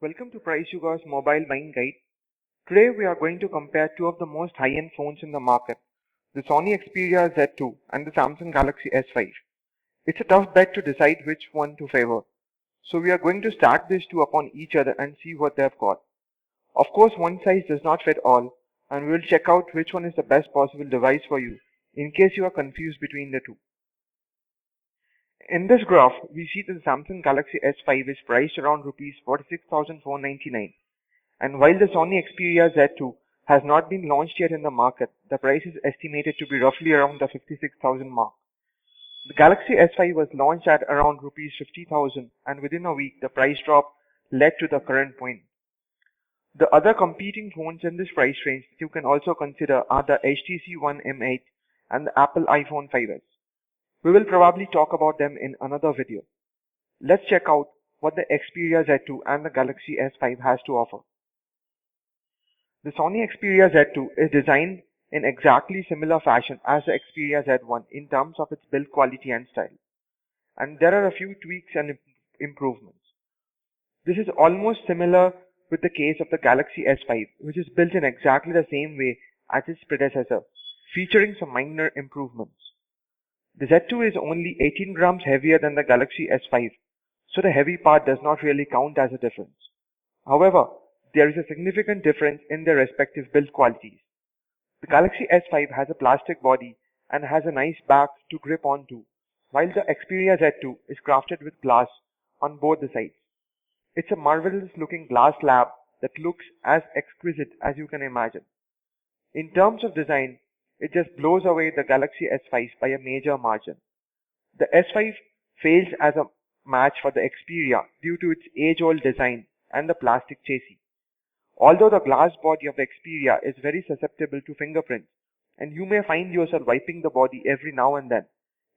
Welcome to Price Sugar's mobile buying guide. Today we are going to compare two of the most high-end phones in the market, the Sony Xperia Z2 and the Samsung Galaxy S5. It's a tough bet to decide which one to favor. So we are going to stack these two upon each other and see what they've got. Of course, one size does not fit all, and we will check out which one is the best possible device for you in case you are confused between the two. In this graph, we see that the Samsung Galaxy S5 is priced around Rs 46,499, and while the Sony Xperia Z2 has not been launched yet in the market, the price is estimated to be roughly around the 56,000 mark. The Galaxy S5 was launched at around Rs 50,000, and within a week the price drop led to the current point. The other competing phones in this price range that you can also consider are the HTC One M8 and the Apple iPhone 5s. We will probably talk about them in another video. Let's check out what the Xperia Z2 and the Galaxy S5 has to offer. The Sony Xperia Z2 is designed in exactly similar fashion as the Xperia Z1 in terms of its build quality and style. And there are a few tweaks and improvements. This is almost similar with the case of the Galaxy S5, which is built in exactly the same way as its predecessor, featuring some minor improvements. The Z2 is only 18 grams heavier than the Galaxy S5, so the heavy part does not really count as a difference. However, there is a significant difference in their respective build qualities. The Galaxy S5 has a plastic body and has a nice back to grip onto, while the Xperia Z2 is crafted with glass on both the sides. It's a marvelous looking glass slab that looks as exquisite as you can imagine. In terms of design, it just blows away the Galaxy S5 by a major margin. The S5 fails as a match for the Xperia due to its age-old design and the plastic chassis. Although the glass body of the Xperia is very susceptible to fingerprints, and you may find yourself wiping the body every now and then,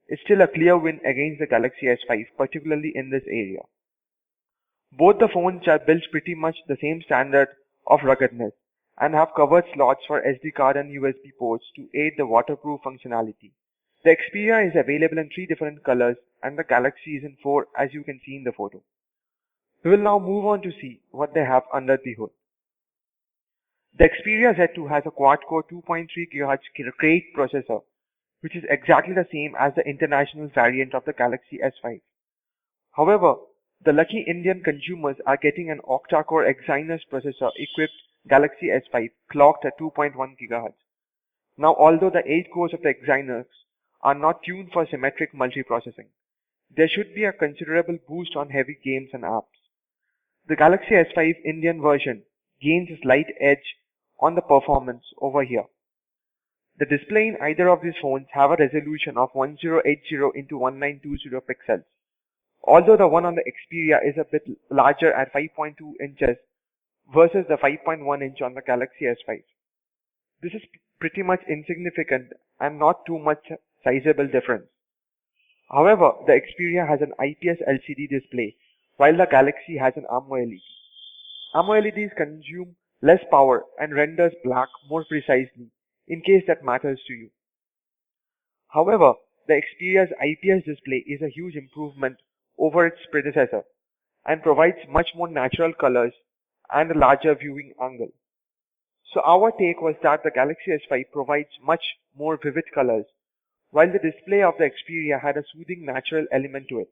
it's still a clear win against the Galaxy S5, particularly in this area. Both the phones are built pretty much the same standard of ruggedness, and have covered slots for SD card and USB ports to aid the waterproof functionality. The Xperia is available in 3 different colors and the Galaxy is in 4 as you can see in the photo. We will now move on to see what they have under the hood. The Xperia Z2 has a quad-core 2.3 GHz Crate processor, which is exactly the same as the international variant of the Galaxy S5. However, the lucky Indian consumers are getting an octa-core Exynos processor equipped Galaxy S5 clocked at 2.1 GHz. Now, although the 8 cores of the Exynos are not tuned for symmetric multiprocessing, there should be a considerable boost on heavy games and apps. The Galaxy S5 Indian version gains a slight edge on the performance over here. The display in either of these phones have a resolution of 1080 into 1920 pixels, although the one on the Xperia is a bit larger at 5.2 inches versus the 5.1 inch on the Galaxy S5. This is pretty much insignificant and not too much sizable difference. However, the Xperia has an IPS LCD display while the Galaxy has an AMOLED. AMOLEDs consume less power and renders black more precisely in case that matters to you. However, the Xperia's IPS display is a huge improvement over its predecessor and provides much more natural colors and a larger viewing angle. So our take was that the Galaxy S5 provides much more vivid colors, while the display of the Xperia had a soothing natural element to it.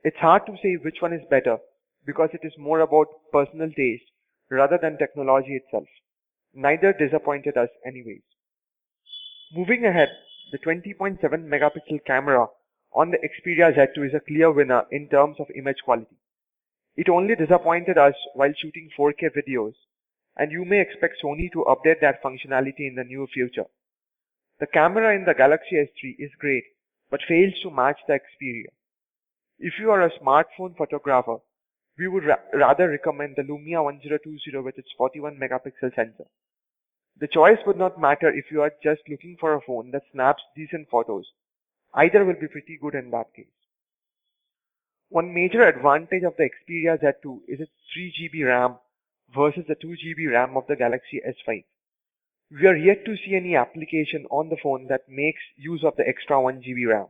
It's hard to say which one is better because it is more about personal taste rather than technology itself. Neither disappointed us anyways. Moving ahead, the 20.7 megapixel camera on the Xperia Z2 is a clear winner in terms of image quality. It only disappointed us while shooting 4K videos, and you may expect Sony to update that functionality in the near future. The camera in the Galaxy S3 is great, but fails to match the Xperia. If you are a smartphone photographer, we would rather recommend the Lumia 1020 with its 41 megapixel sensor. The choice would not matter if you are just looking for a phone that snaps decent photos. Either will be pretty good in that case. One major advantage of the Xperia Z2 is its 3 GB RAM versus the 2 GB RAM of the Galaxy S5. We are yet to see any application on the phone that makes use of the extra 1 GB RAM.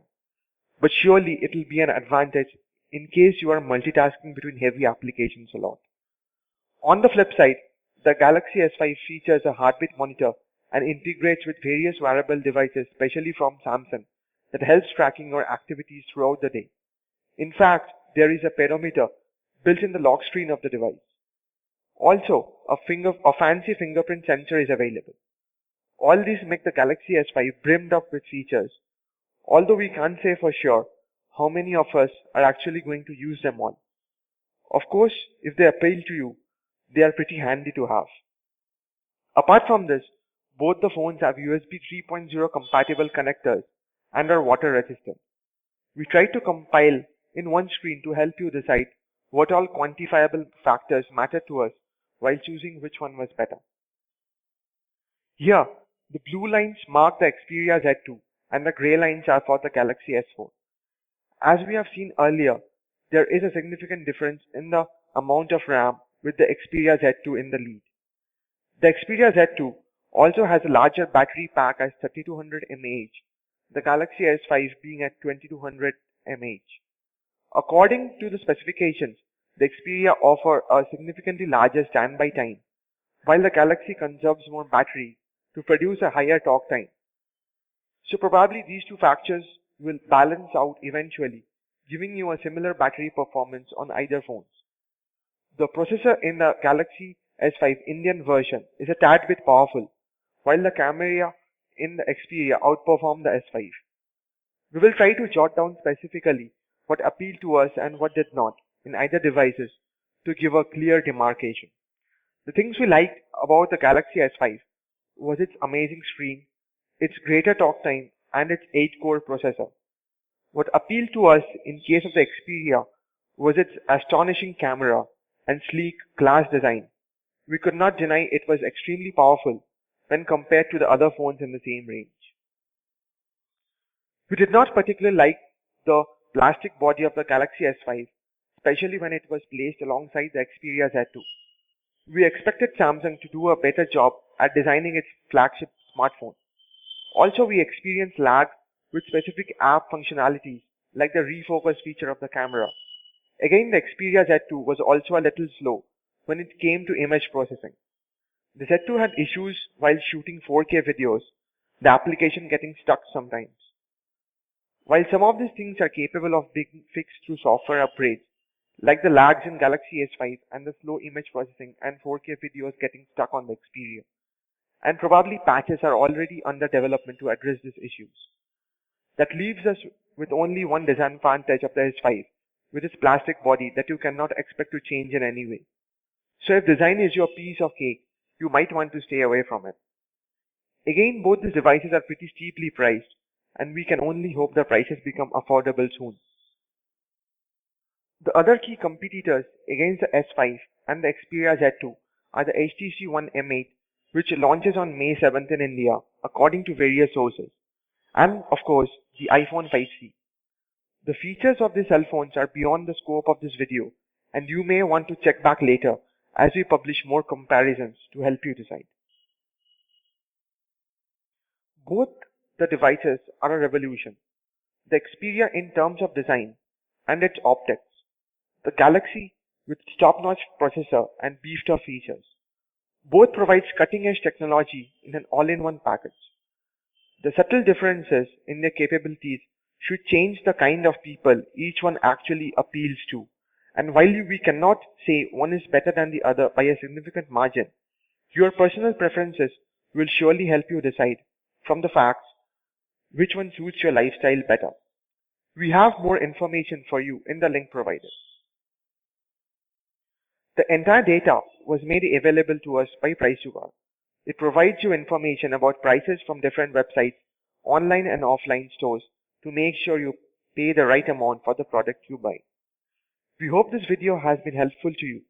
But surely it will be an advantage in case you are multitasking between heavy applications a lot. On the flip side, the Galaxy S5 features a heartbeat monitor and integrates with various wearable devices, especially from Samsung, that helps tracking your activities throughout the day. In fact, there is a pedometer built in the lock screen of the device. Also, a fancy fingerprint sensor is available. All these make the Galaxy S5 brimmed up with features, although we can't say for sure how many of us are actually going to use them all. Of course, if they appeal to you, they are pretty handy to have. Apart from this, both the phones have USB 3.0 compatible connectors and are water resistant. We tried to compile in one screen to help you decide what all quantifiable factors matter to us while choosing which one was better. Here, the blue lines mark the Xperia Z2 and the grey lines are for the Galaxy S4. As we have seen earlier, there is a significant difference in the amount of RAM with the Xperia Z2 in the lead. The Xperia Z2 also has a larger battery pack as 3200 mAh, the Galaxy S5 being at 2200 mAh. According to the specifications, the Xperia offers a significantly larger standby time, while the Galaxy conserves more battery to produce a higher talk time. So probably these two factors will balance out eventually, giving you a similar battery performance on either phones. The processor in the Galaxy S5 Indian version is a tad bit powerful, while the camera in the Xperia outperformed the S5. We will try to jot down specifically what appealed to us and what did not in either devices to give a clear demarcation. The things we liked about the Galaxy S5 was its amazing screen, its greater talk time, and its 8-core processor. What appealed to us in case of the Xperia was its astonishing camera and sleek glass design. We could not deny it was extremely powerful when compared to the other phones in the same range. We did not particularly like the plastic body of the Galaxy S5, especially when it was placed alongside the Xperia Z2. We expected Samsung to do a better job at designing its flagship smartphone. Also, we experienced lag with specific app functionalities like the refocus feature of the camera. Again, the Xperia Z2 was also a little slow when it came to image processing. The Z2 had issues while shooting 4K videos, the application getting stuck sometimes. While some of these things are capable of being fixed through software upgrades, like the lags in Galaxy S5 and the slow image processing and 4K videos getting stuck on the Xperia, and probably patches are already under development to address these issues. That leaves us with only one disadvantage of the S5, with its plastic body that you cannot expect to change in any way. So if design is your piece of cake, you might want to stay away from it. Again, both these devices are pretty steeply priced, and we can only hope the prices become affordable soon. The other key competitors against the S5 and the Xperia Z2 are the HTC One M8, which launches on May 7th in India, according to various sources, and of course, the iPhone 5C. The features of these cell phones are beyond the scope of this video, and you may want to check back later as we publish more comparisons to help you decide. Both the devices are a revolution. The Xperia in terms of design and its optics, the Galaxy with top-notch processor and beefed-up features. Both provides cutting-edge technology in an all-in-one package. The subtle differences in their capabilities should change the kind of people each one actually appeals to. And while we cannot say one is better than the other by a significant margin, your personal preferences will surely help you decide from the facts which one suits your lifestyle better. We have more information for you in the link provided. The entire data was made available to us by PriceYouGuard. It provides you information about prices from different websites, online and offline stores, to make sure you pay the right amount for the product you buy. We hope this video has been helpful to you.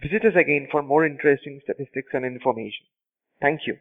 Visit us again for more interesting statistics and information. Thank you.